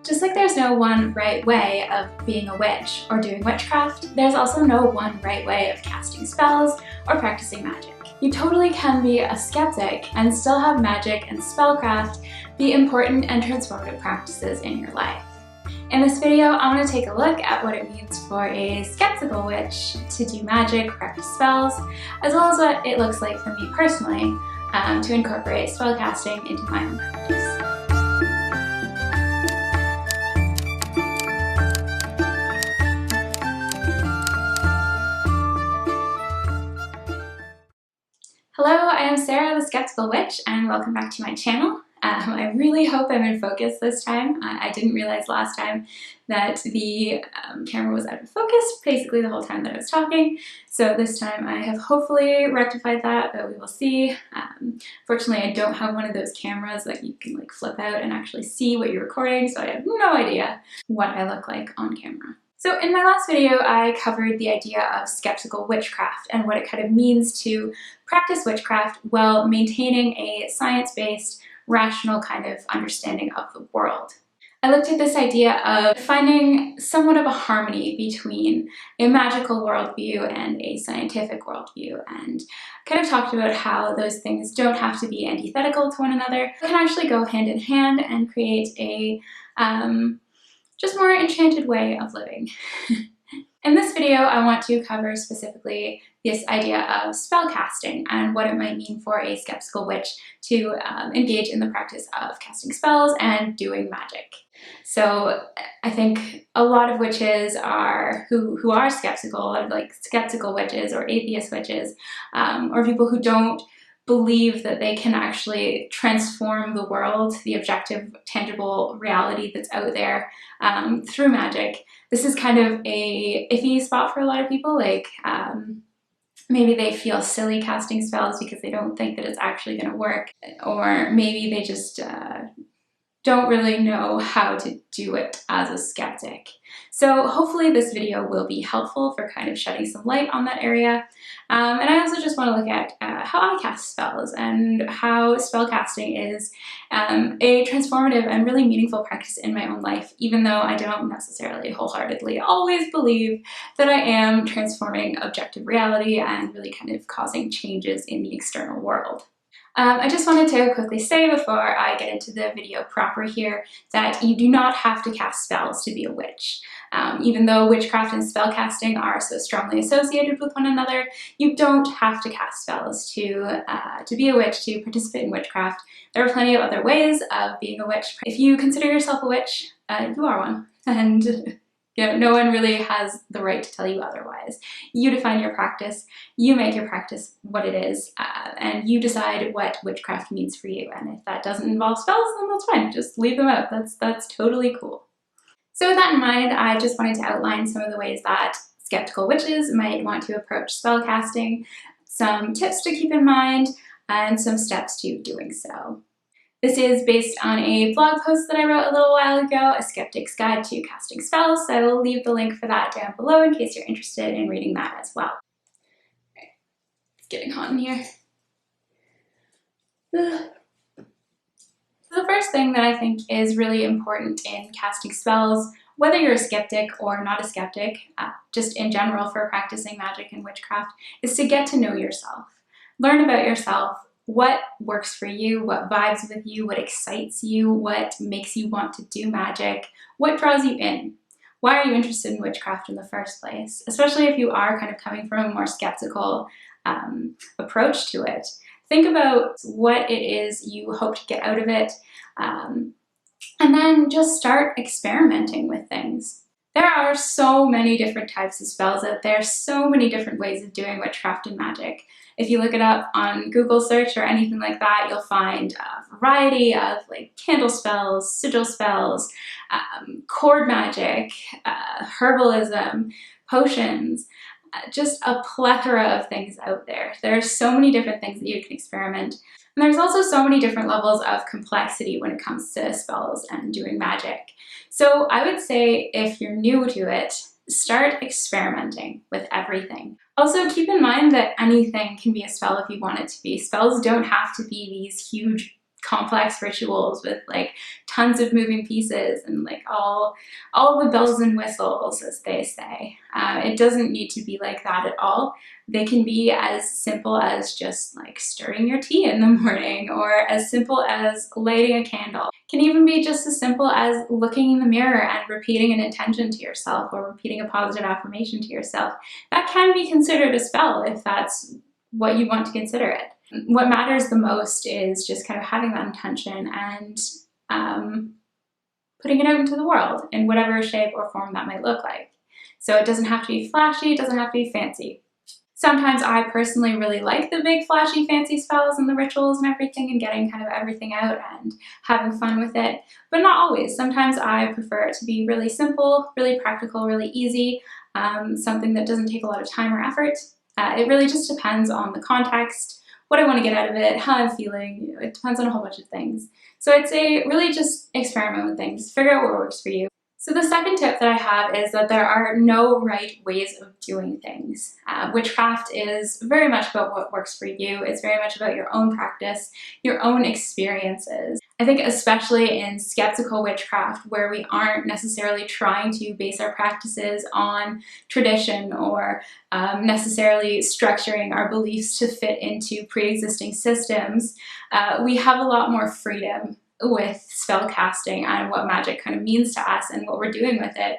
Just like there's no one right way of being a witch or doing witchcraft, there's also no one right way of casting spells or practicing magic. You totally can be a skeptic and still have magic and spellcraft be important and transformative practices in your life. In this video, I want to take a look at what it means for a skeptical witch to do magic, practice spells, as well as what it looks like for me personally to incorporate spellcasting into my own practice. Hello, I am Sarah, the Skeptical Witch, and welcome back to my channel. I really hope I'm in focus this time. I didn't realize last time that the camera was out of focus basically the whole time that I was talking. So this time I have hopefully rectified that, but we will see. Fortunately, I don't have one of those cameras that you can like flip out and actually see what you're recording, so I have no idea what I look like on camera. So in my last video, I covered the idea of skeptical witchcraft and what it kind of means to practice witchcraft while maintaining a science-based, rational kind of understanding of the world. I looked at this idea of finding somewhat of a harmony between a magical worldview and a scientific worldview, and kind of talked about how those things don't have to be antithetical to one another. They can actually go hand in hand and create a just more enchanted way of living. In this video, I want to cover specifically this idea of spellcasting and what it might mean for a skeptical witch to engage in the practice of casting spells and doing magic. So I think a lot of witches are who are skeptical, a lot of like skeptical witches or atheist witches, or people who don't believe that they can actually transform the world, the objective, tangible reality that's out there through magic. This is kind of a iffy spot for a lot of people. Like maybe they feel silly casting spells because they don't think that it's actually going to work, or maybe they just don't really know how to do it as a skeptic. So hopefully this video will be helpful for kind of shedding some light on that area. And I also just want to look at how I cast spells and how spellcasting is a transformative and really meaningful practice in my own life, even though I don't necessarily wholeheartedly always believe that I am transforming objective reality and really kind of causing changes in the external world. I just wanted to quickly say before I get into the video proper here that you do not have to cast spells to be a witch. Even though witchcraft and spellcasting are so strongly associated with one another, you don't have to cast spells to be a witch, to participate in witchcraft. There are plenty of other ways of being a witch. If you consider yourself a witch, you are one. And you know, no one really has the right to tell you otherwise. You define your practice, you make your practice what it is, and you decide what witchcraft means for you. And if that doesn't involve spells, then that's fine. Just leave them out. That's totally cool. So with that in mind, I just wanted to outline some of the ways that skeptical witches might want to approach spellcasting, some tips to keep in mind, and some steps to doing so. This is based on a blog post that I wrote a little while ago, A Skeptic's Guide to Casting Spells, so I will leave the link for that down below in case you're interested in reading that as well. Right. It's getting hot in here. So the first thing that I think is really important in casting spells, whether you're a skeptic or not a skeptic, just in general for practicing magic and witchcraft, is to get to know yourself. Learn about yourself. What works for you, what vibes with you, what excites you, what makes you want to do magic, what draws you in. Why are you interested in witchcraft in the first place? Especially if you are kind of coming from a more skeptical approach to it. Think about what it is you hope to get out of it, and then just start experimenting with things. There are so many different types of spells out there, so many different ways of doing witchcraft and magic. If you look it up on Google search or anything like that, you'll find a variety of like candle spells, sigil spells, cord magic, herbalism, potions, just a plethora of things out there. There are so many different things that you can experiment. And there's also so many different levels of complexity when it comes to spells and doing magic. So I would say if you're new to it, start experimenting with everything. Also keep in mind that anything can be a spell if you want it to be. Spells don't have to be these huge complex rituals with like tons of moving pieces and like all the bells and whistles, as they say. It doesn't need to be like that at all. They can be as simple as just like stirring your tea in the morning, or as simple as lighting a candle. It can even be just as simple as looking in the mirror and repeating an intention to yourself, or repeating a positive affirmation to yourself. That can be considered a spell if that's what you want to consider it. What matters the most is just kind of having that intention and putting it out into the world in whatever shape or form that might look like. So it doesn't have to be flashy, it doesn't have to be fancy. Sometimes I personally really like the big flashy fancy spells and the rituals and everything, and getting kind of everything out and having fun with it, but not always. Sometimes I prefer it to be really simple, really practical, really easy, something that doesn't take a lot of time or effort. It really just depends on the context, what I want to get out of it, how I'm feeling. It depends on a whole bunch of things. So I'd say really just experiment with things, figure out what works for you. So the second tip that I have is that there are no right ways of doing things. Witchcraft is very much about what works for you. It's very much about your own practice, your own experiences. I think especially in skeptical witchcraft, where we aren't necessarily trying to base our practices on tradition or necessarily structuring our beliefs to fit into pre-existing systems, we have a lot more freedom with spell casting and what magic kind of means to us and what we're doing with it.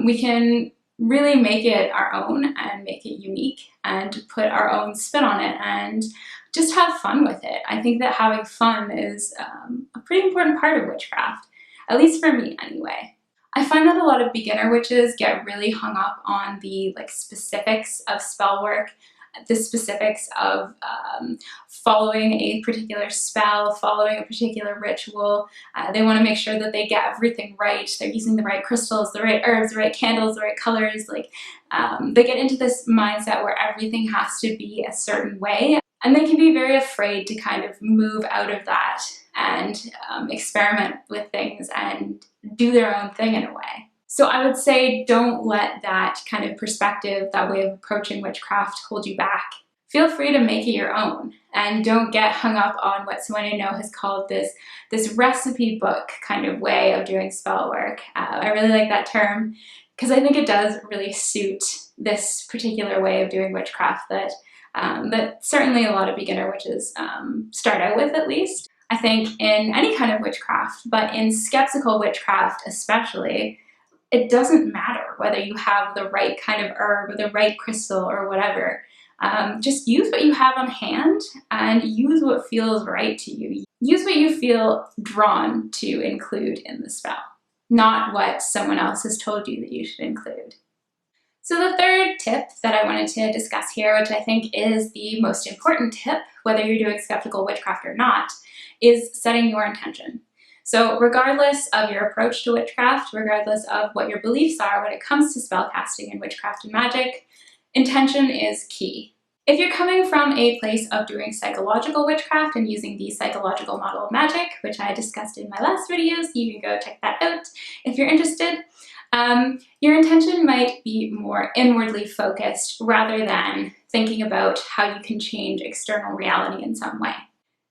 We can really make it our own and make it unique and put our own spin on it and just have fun with it. I think that having fun is a pretty important part of witchcraft, at least for me anyway. I find that a lot of beginner witches get really hung up on the specifics of spell work, the specifics of following a particular spell, following a particular ritual. They want to make sure that they get everything right. They're using the right crystals, the right herbs, the right candles, the right colors. They get into this mindset where everything has to be a certain way, and they can be very afraid to kind of move out of that and experiment with things and do their own thing in a way. So I would say don't let that kind of perspective, that way of approaching witchcraft, hold you back. Feel free to make it your own, and don't get hung up on what someone I know has called this recipe book kind of way of doing spell work. I really like that term because I think it does really suit this particular way of doing witchcraft that certainly a lot of beginner witches start out with, at least. I think in any kind of witchcraft, but in skeptical witchcraft especially, it doesn't matter whether you have the right kind of herb or the right crystal or whatever. Just use what you have on hand and use what feels right to you. Use what you feel drawn to include in the spell, not what someone else has told you that you should include. So the third tip that I wanted to discuss here, which I think is the most important tip, whether you're doing skeptical witchcraft or not, is setting your intention. So regardless of your approach to witchcraft, regardless of what your beliefs are when it comes to spellcasting and witchcraft and magic, intention is key. If you're coming from a place of doing psychological witchcraft and using the psychological model of magic, which I discussed in my last videos, you can go check that out if you're interested. Your intention might be more inwardly focused rather than thinking about how you can change external reality in some way.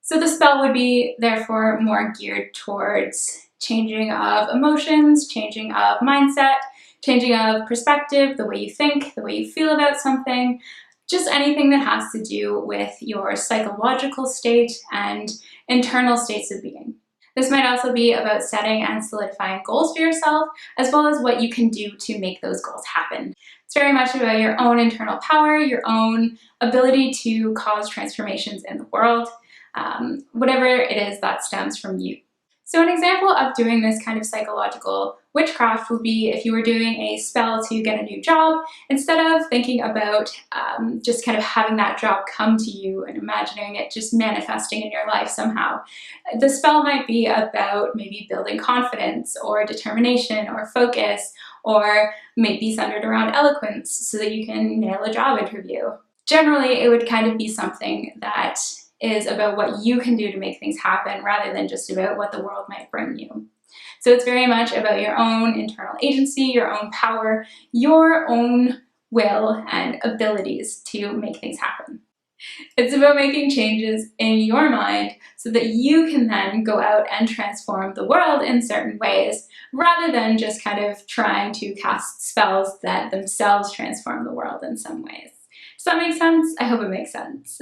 So the spell would be therefore more geared towards changing of emotions, changing of mindset, changing of perspective, the way you think, the way you feel about something, just anything that has to do with your psychological state and internal states of being. This might also be about setting and solidifying goals for yourself, as well as what you can do to make those goals happen. It's very much about your own internal power, your own ability to cause transformations in the world, whatever it is that stems from you. So an example of doing this kind of psychological witchcraft would be if you were doing a spell to get a new job, instead of thinking about just kind of having that job come to you and imagining it just manifesting in your life somehow. The spell might be about maybe building confidence or determination or focus, or maybe centered around eloquence so that you can nail a job interview. Generally, it would kind of be something that is about what you can do to make things happen rather than just about what the world might bring you. So it's very much about your own internal agency, your own power, your own will and abilities to make things happen. It's about making changes in your mind so that you can then go out and transform the world in certain ways, rather than just kind of trying to cast spells that themselves transform the world in some ways. Does that make sense? I hope it makes sense.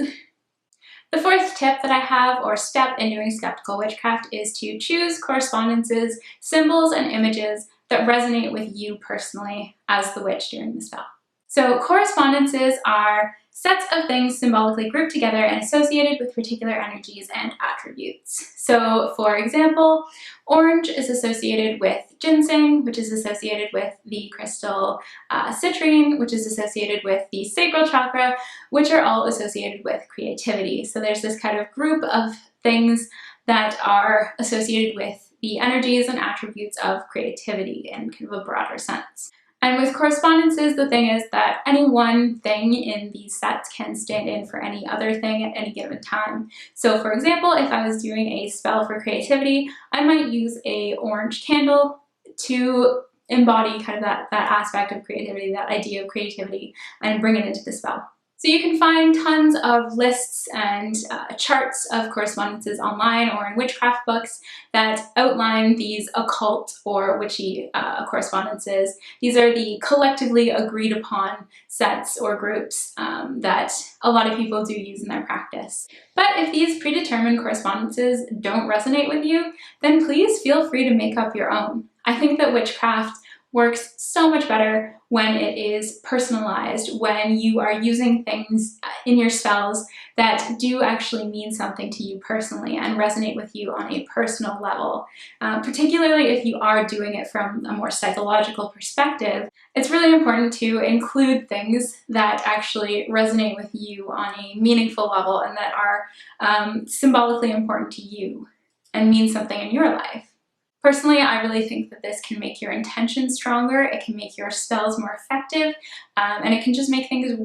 The fourth tip that I have, or step in doing skeptical witchcraft, is to choose correspondences, symbols, and images that resonate with you personally as the witch doing the spell. So correspondences are sets of things symbolically grouped together and associated with particular energies and attributes. So for example, orange is associated with ginseng, which is associated with the crystal citrine, which is associated with the sacral chakra, which are all associated with creativity. So there's this kind of group of things that are associated with the energies and attributes of creativity in kind of a broader sense. And with correspondences, the thing is that any one thing in these sets can stand in for any other thing at any given time. So for example, if I was doing a spell for creativity, I might use a orange candle to embody kind of that aspect of creativity, that idea of creativity, and bring it into the spell. So you can find tons of lists and charts of correspondences online or in witchcraft books that outline these occult or witchy correspondences. These are the collectively agreed upon sets or groups that a lot of people do use in their practice. But if these predetermined correspondences don't resonate with you, then please feel free to make up your own. I think that witchcraft works so much better when it is personalized, when you are using things in your spells that do actually mean something to you personally and resonate with you on a personal level. Particularly if you are doing it from a more psychological perspective, it's really important to include things that actually resonate with you on a meaningful level and that are symbolically important to you and mean something in your life. Personally, I really think that this can make your intention stronger, it can make your spells more effective, and it can just make things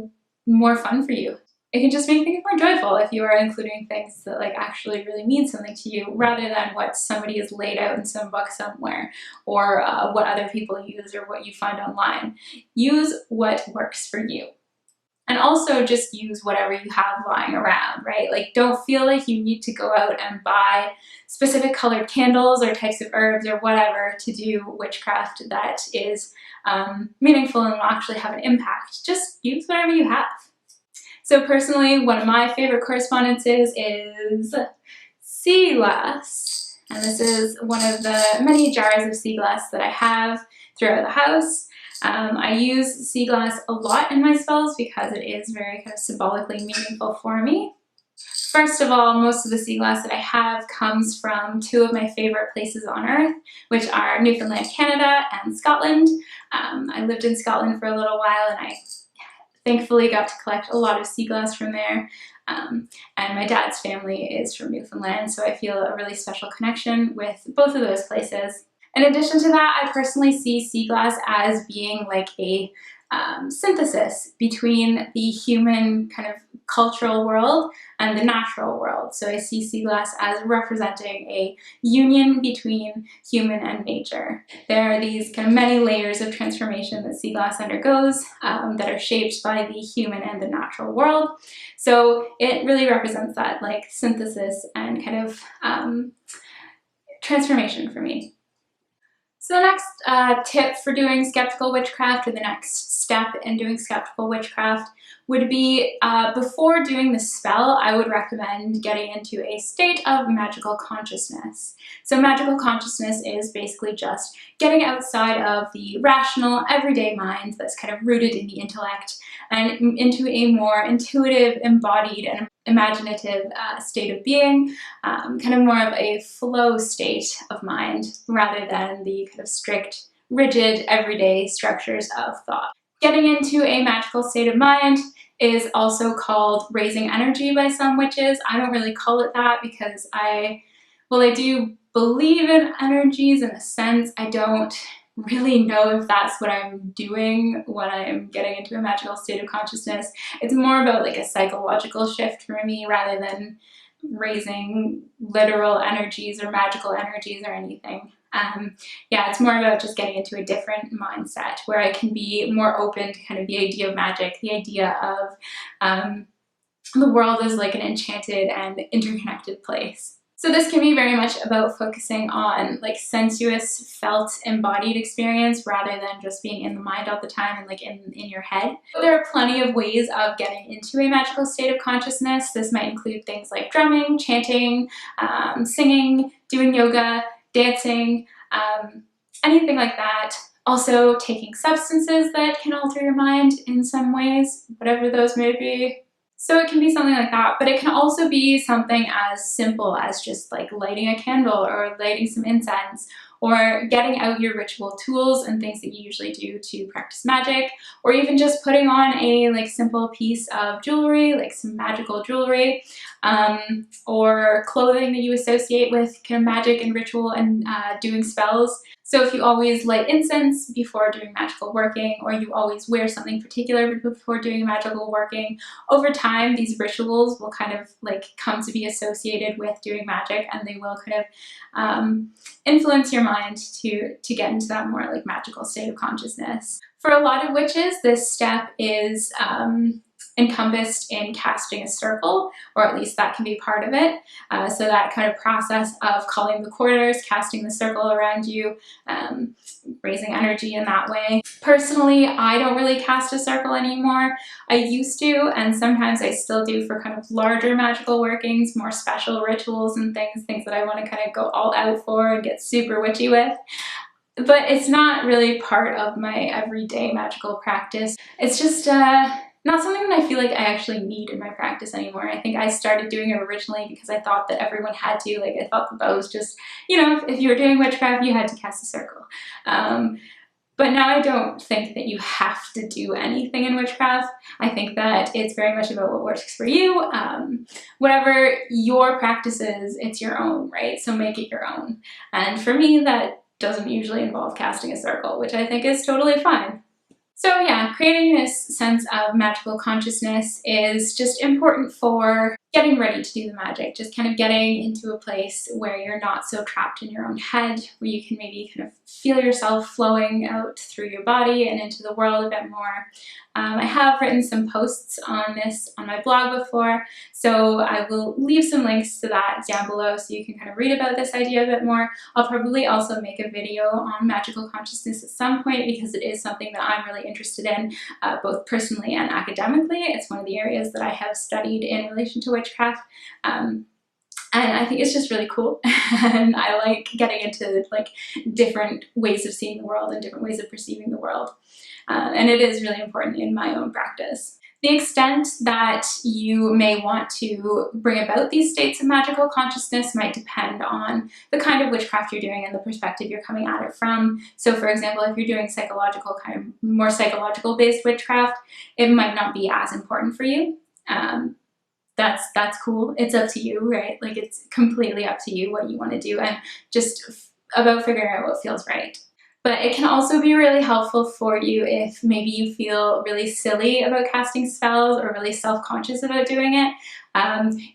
more fun for you. It can just make things more joyful if you are including things that actually really mean something to you, rather than what somebody has laid out in some book somewhere, or what other people use, or what you find online. Use what works for you. And also just use whatever you have lying around, right? Don't feel like you need to go out and buy specific colored candles or types of herbs or whatever to do witchcraft that is meaningful and will actually have an impact. Just use whatever you have. So personally, one of my favorite correspondences is sea glass. And this is one of the many jars of sea glass that I have throughout the house. I use sea glass a lot in my spells because it is very kind of symbolically meaningful for me. First of all, most of the sea glass that I have comes from two of my favorite places on earth, which are Newfoundland, Canada, and Scotland. I lived in Scotland for a little while and I thankfully got to collect a lot of sea glass from there. And my dad's family is from Newfoundland, so I feel a really special connection with both of those places. In addition to that, I personally see sea glass as being like a synthesis between the human kind of cultural world and the natural world. So I see sea glass as representing a union between human and nature. There are these kind of many layers of transformation that sea glass undergoes that are shaped by the human and the natural world. So it really represents that synthesis and kind of transformation for me. So the next tip for doing skeptical witchcraft, or the next step in doing skeptical witchcraft, would be before doing the spell, I would recommend getting into a state of magical consciousness. So magical consciousness is basically just getting outside of the rational, everyday mind that's kind of rooted in the intellect and into a more intuitive, embodied, and imaginative state of being, kind of more of a flow state of mind rather than the kind of strict, rigid, everyday structures of thought. Getting into a magical state of mind is also called raising energy by some witches. I don't really call it that because I do believe in energies in a sense. I don't really know if that's what I'm doing when I'm getting into a magical state of consciousness. It's more about a psychological shift for me rather than raising literal energies or magical energies or anything. Yeah, it's more about just getting into a different mindset where I can be more open to kind of the idea of magic, the idea of the world is like an enchanted and interconnected place. So this can be very much about focusing on like sensuous, felt, embodied experience rather than just being in the mind all the time and like in your head. There are plenty of ways of getting into a magical state of consciousness. This might include things like drumming, chanting, singing, doing yoga, dancing, anything like that. Also taking substances that can alter your mind in some ways, whatever those may be. So it can be something like that, but it can also be something as simple as just like lighting a candle or lighting some incense or getting out your ritual tools and things that you usually do to practice magic, or even just putting on a like simple piece of jewelry, like some magical jewelry, or clothing that you associate with kind of magic and ritual and doing spells. So if you always light incense before doing magical working, or you always wear something particular before doing magical working, over time these rituals will kind of like come to be associated with doing magic, and they will kind of influence your mind to get into that more like magical state of consciousness. For a lot of witches, this step is encompassed in casting a circle, or at least that can be part of it. So that kind of process of calling the quarters, casting the circle around you, raising energy in that way. Personally, I don't really cast a circle anymore. I used to, and sometimes I still do for kind of larger magical workings, more special rituals and things that I want to kind of go all out for and get super witchy with. But it's not really part of my everyday magical practice. It's just not something that I feel like I actually need in my practice anymore. I think I started doing it originally because I thought that everyone had to. Like, I thought that was just, you know, if you were doing witchcraft, you had to cast a circle. But now I don't think that you have to do anything in witchcraft. I think that it's very much about what works for you. Whatever your practice is, it's your own, right? So make it your own. And for me, that doesn't usually involve casting a circle, which I think is totally fine. So yeah, creating this sense of magical consciousness is just important for getting ready to do the magic, just kind of getting into a place where you're not so trapped in your own head, where you can maybe kind of feel yourself flowing out through your body and into the world a bit more. I have written some posts on this on my blog before, so I will leave some links to that down below so you can kind of read about this idea a bit more. I'll probably also make a video on magical consciousness at some point because it is something that I'm really interested in, both personally and academically. It's one of the areas that I have studied in relation to witchcraft. And I think it's just really cool. And I like getting into like different ways of seeing the world and different ways of perceiving the world. And it is really important in my own practice. The extent that you may want to bring about these states of magical consciousness might depend on the kind of witchcraft you're doing and the perspective you're coming at it from. So for example, if you're doing psychological, kind of more psychological based witchcraft, it might not be as important for you. That's cool. It's up to you, right? Like, it's completely up to you what you want to do, and just about figuring out what feels right. But it can also be really helpful for you if maybe you feel really silly about casting spells or really self-conscious about doing it.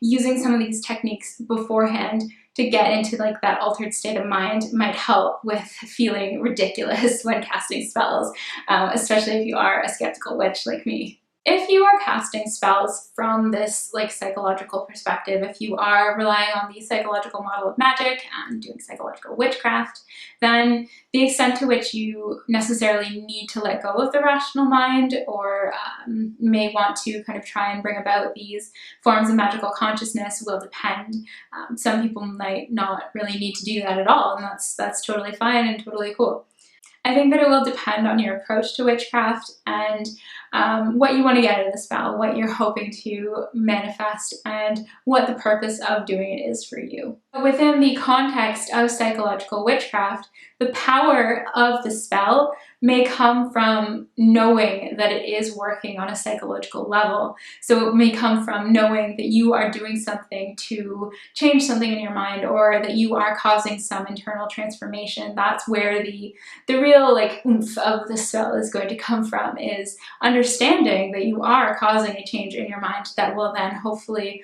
Using some of these techniques beforehand to get into like that altered state of mind might help with feeling ridiculous when casting spells, especially if you are a skeptical witch like me. If you are casting spells from this like psychological perspective, if you are relying on the psychological model of magic and doing psychological witchcraft, then the extent to which you necessarily need to let go of the rational mind, or may want to kind of try and bring about these forms of magical consciousness, will depend. Some people might not really need to do that at all, and that's totally fine and totally cool. I think that it will depend on your approach to witchcraft and what you want to get out of the spell, what you're hoping to manifest, and what the purpose of doing it is for you. Within the context of psychological witchcraft, the power of the spell may come from knowing that it is working on a psychological level. So it may come from knowing that you are doing something to change something in your mind, or that you are causing some internal transformation. That's where the real like oomph of the spell is going to come from, is understanding that you are causing a change in your mind that will then hopefully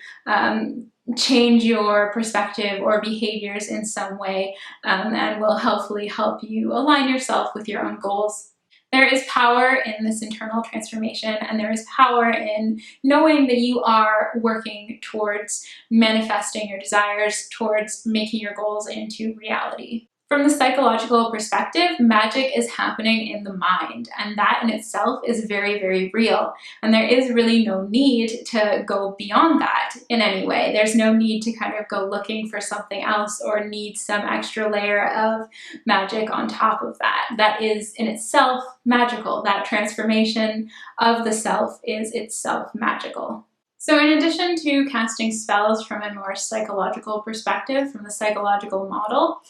change your perspective or behaviors in some way, and will hopefully help you align yourself with your own goals. There is power in this internal transformation, and there is power in knowing that you are working towards manifesting your desires, towards making your goals into reality. From the psychological perspective, magic is happening in the mind, and that in itself is very, very real. And there is really no need to go beyond that in any way. There's no need to kind of go looking for something else or need some extra layer of magic on top of that. That is in itself magical. That transformation of the self is itself magical. So in addition to casting spells from a more psychological perspective, from the psychological model,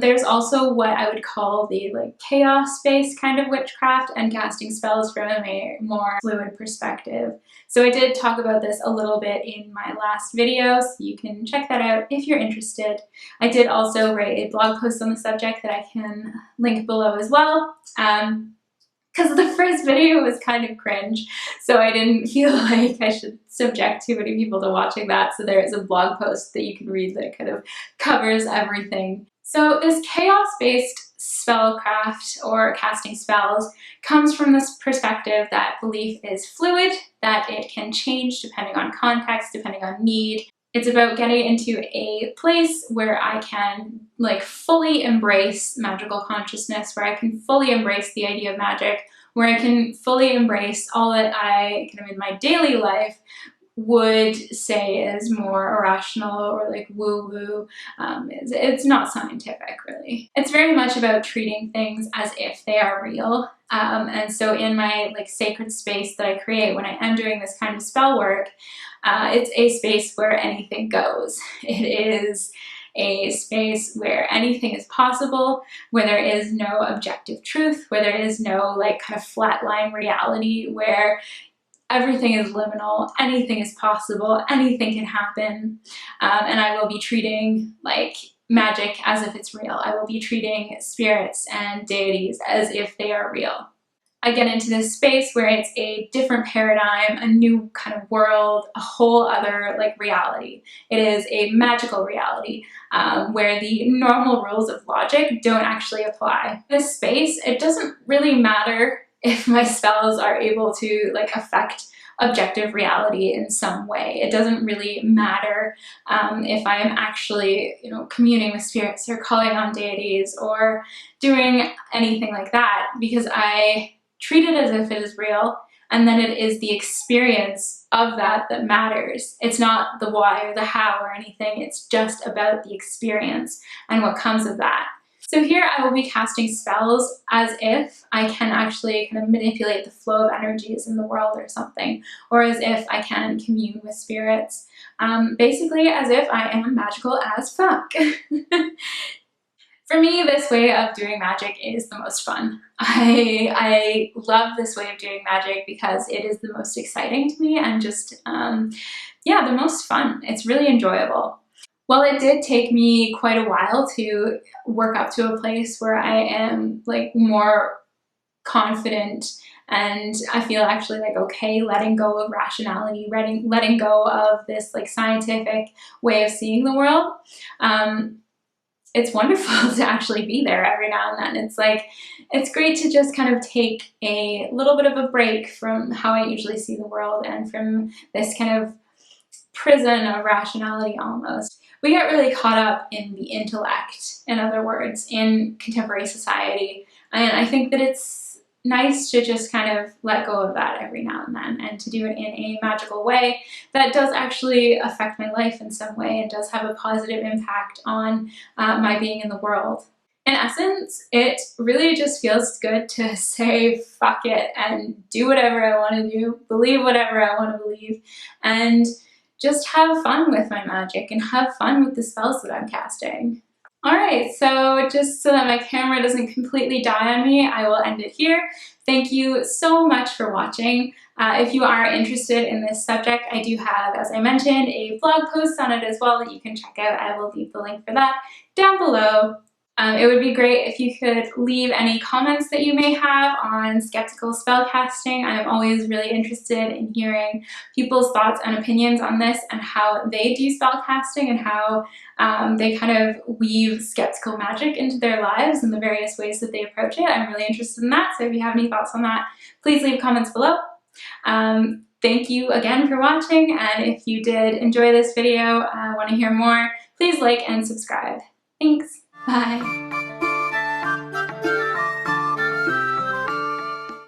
there's also what I would call the chaos-based kind of witchcraft and casting spells from a more fluid perspective. So I did talk about this a little bit in my last video, so you can check that out if you're interested. I did also write a blog post on the subject that I can link below as well. Because the first video was kind of cringe, so I didn't feel like I should subject too many people to watching that, so there is a blog post that you can read that kind of covers everything. So this chaos-based spellcraft or casting spells comes from this perspective that belief is fluid, that it can change depending on context, depending on need. It's about getting into a place where I can fully embrace magical consciousness, where I can fully embrace the idea of magic, where I can fully embrace all that I kind of in my daily life would say is more irrational or woo-woo. It's not scientific, really. It's very much about treating things as if they are real. And so in my sacred space that I create when I am doing this kind of spell work, it's a space where anything goes. It is a space where anything is possible, where there is no objective truth, where there is no kind of flatline reality, where everything is liminal, anything is possible, anything can happen, and I will be treating magic as if it's real. I will be treating spirits and deities as if they are real. I get into this space where it's a different paradigm, a new kind of world, a whole other reality. It is a magical reality where the normal rules of logic don't actually apply. This space, it doesn't really matter if my spells are able to affect objective reality in some way. It doesn't really matter if I am actually, communing with spirits or calling on deities or doing anything like that, because I treat it as if it is real, and then it is the experience of that that matters. It's not the why or the how or anything, it's just about the experience and what comes of that. So here I will be casting spells as if I can actually kind of manipulate the flow of energies in the world or something, or as if I can commune with spirits, basically as if I am magical as fuck. For me, this way of doing magic is the most fun. I love this way of doing magic because it is the most exciting to me and just, yeah, the most fun. It's really enjoyable. While it did take me quite a while to work up to a place where I am more confident and I feel actually okay letting go of rationality, letting go of this scientific way of seeing the world, it's wonderful to actually be there every now and then. It's great to just kind of take a little bit of a break from how I usually see the world and from this kind of prison of rationality almost. We get really caught up in the intellect, in other words, in contemporary society. And I think that it's nice to just kind of let go of that every now and then and to do it in a magical way that does actually affect my life in some way and does have a positive impact on my being in the world. In essence, it really just feels good to say fuck it and do whatever I want to do, believe whatever I want to believe, and just have fun with my magic and have fun with the spells that I'm casting. Alright, so just so that my camera doesn't completely die on me, I will end it here. Thank you so much for watching. If you are interested in this subject, I do have, as I mentioned, a blog post on it as well that you can check out. I will leave the link for that down below. It would be great if you could leave any comments that you may have on skeptical spellcasting. I'm always really interested in hearing people's thoughts and opinions on this and how they do spellcasting and how they kind of weave skeptical magic into their lives and the various ways that they approach it. I'm really interested in that, so if you have any thoughts on that, please leave comments below. Thank you again for watching, and if you did enjoy this video, want to hear more, please like and subscribe. Thanks. Bye.